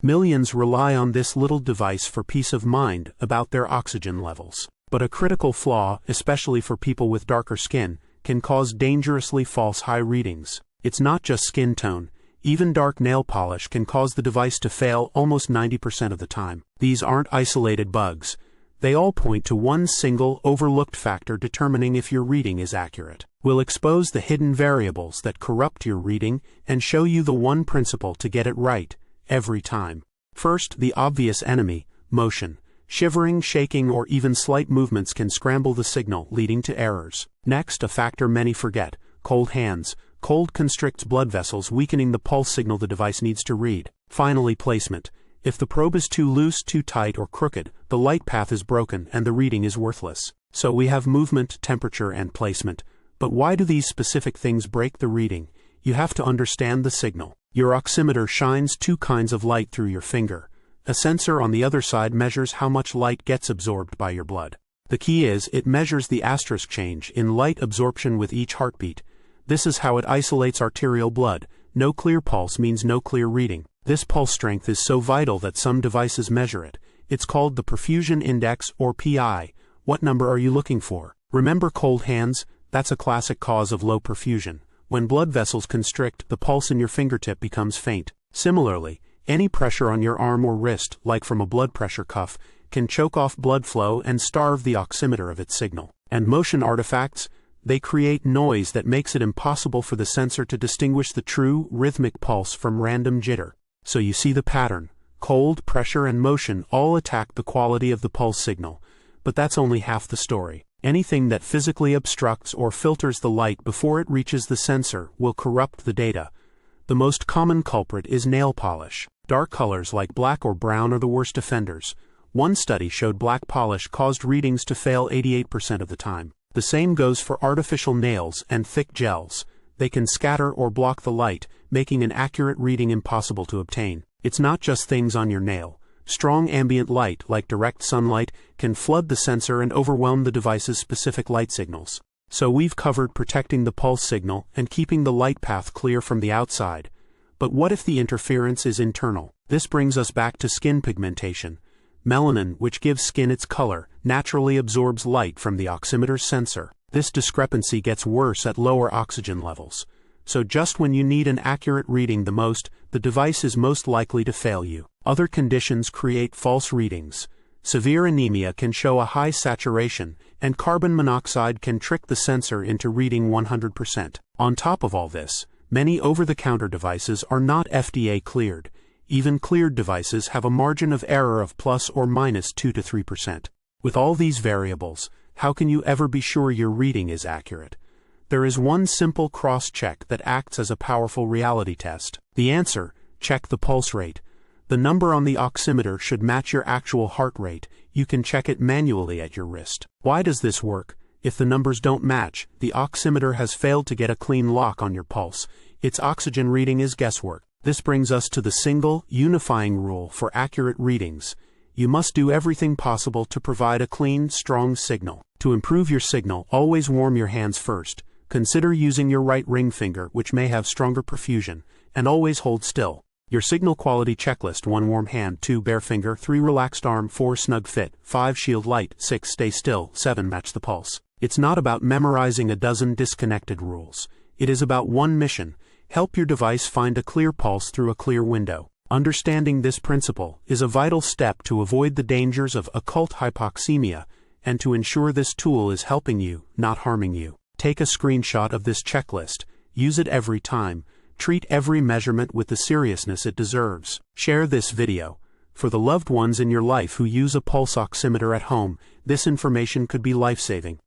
Millions rely on this little device for peace of mind about their oxygen levels. But a critical flaw, especially for people with darker skin, can cause dangerously false high readings. It's not just skin tone. Even dark nail polish can cause the device to fail almost 90% of the time. These aren't isolated bugs. They all point to one single, overlooked factor determining if your reading is accurate. We'll expose the hidden variables that corrupt your reading and show you the one principle to get it right, every time. First, the obvious enemy, motion. Shivering, shaking, or even slight movements can scramble the signal, leading to errors. Next, a factor many forget, cold hands. Cold constricts blood vessels, weakening the pulse signal the device needs to read. Finally, placement. If the probe is too loose, too tight, or crooked, the light path is broken and the reading is worthless. So we have movement, temperature, and placement. But why do these specific things break the reading? You have to understand the signal. Your oximeter shines two kinds of light through your finger. A sensor on the other side measures how much light gets absorbed by your blood. The key is, it measures the asterisk change in light absorption with each heartbeat. This is how it isolates arterial blood. No clear pulse means no clear reading. This pulse strength is so vital that some devices measure it. It's called the perfusion index, or PI. What number are you looking for? Remember cold hands? That's a classic cause of low perfusion. When blood vessels constrict, the pulse in your fingertip becomes faint. Similarly, any pressure on your arm or wrist, like from a blood pressure cuff, can choke off blood flow and starve the oximeter of its signal. And motion artifacts? They create noise that makes it impossible for the sensor to distinguish the true, rhythmic pulse from random jitter. So you see the pattern. Cold, pressure, and motion all attack the quality of the pulse signal. But that's only half the story. Anything that physically obstructs or filters the light before it reaches the sensor will corrupt the data. The most common culprit is nail polish. Dark colors like black or brown are the worst offenders. One study showed black polish caused readings to fail 88% of the time. The same goes for artificial nails and thick gels. They can scatter or block the light, making an accurate reading impossible to obtain. It's not just things on your nail. Strong ambient light, like direct sunlight, can flood the sensor and overwhelm the device's specific light signals. So we've covered protecting the pulse signal and keeping the light path clear from the outside. But what if the interference is internal? This brings us back to skin pigmentation. Melanin, which gives skin its color, naturally absorbs light from the oximeter's sensor. This discrepancy gets worse at lower oxygen levels. So just when you need an accurate reading the most, the device is most likely to fail you. Other conditions create false readings. Severe anemia can show a high saturation, and carbon monoxide can trick the sensor into reading 100%. On top of all this, many over-the-counter devices are not FDA cleared. Even cleared devices have a margin of error of plus or minus 2 to 3%. With all these variables, how can you ever be sure your reading is accurate? There is one simple cross-check that acts as a powerful reality test. The answer: check the pulse rate. The number on the oximeter should match your actual heart rate. You can check it manually at your wrist. Why does this work? If the numbers don't match, the oximeter has failed to get a clean lock on your pulse. Its oxygen reading is guesswork. This brings us to the single, unifying rule for accurate readings. You must do everything possible to provide a clean, strong signal. To improve your signal, always warm your hands first. Consider using your right ring finger, which may have stronger perfusion, and always hold still. Your signal quality checklist: 1 warm hand, 2 bare finger, 3 relaxed arm, 4 snug fit, 5 shield light, 6 stay still, 7 match the pulse. It's not about memorizing a dozen disconnected rules. It is about one mission: help your device find a clear pulse through a clear window. Understanding this principle is a vital step to avoid the dangers of occult hypoxemia and to ensure this tool is helping you, not harming you. Take a screenshot of this checklist. Use it every time. Treat every measurement with the seriousness it deserves. Share this video. For the loved ones in your life who use a pulse oximeter at home, this information could be life-saving.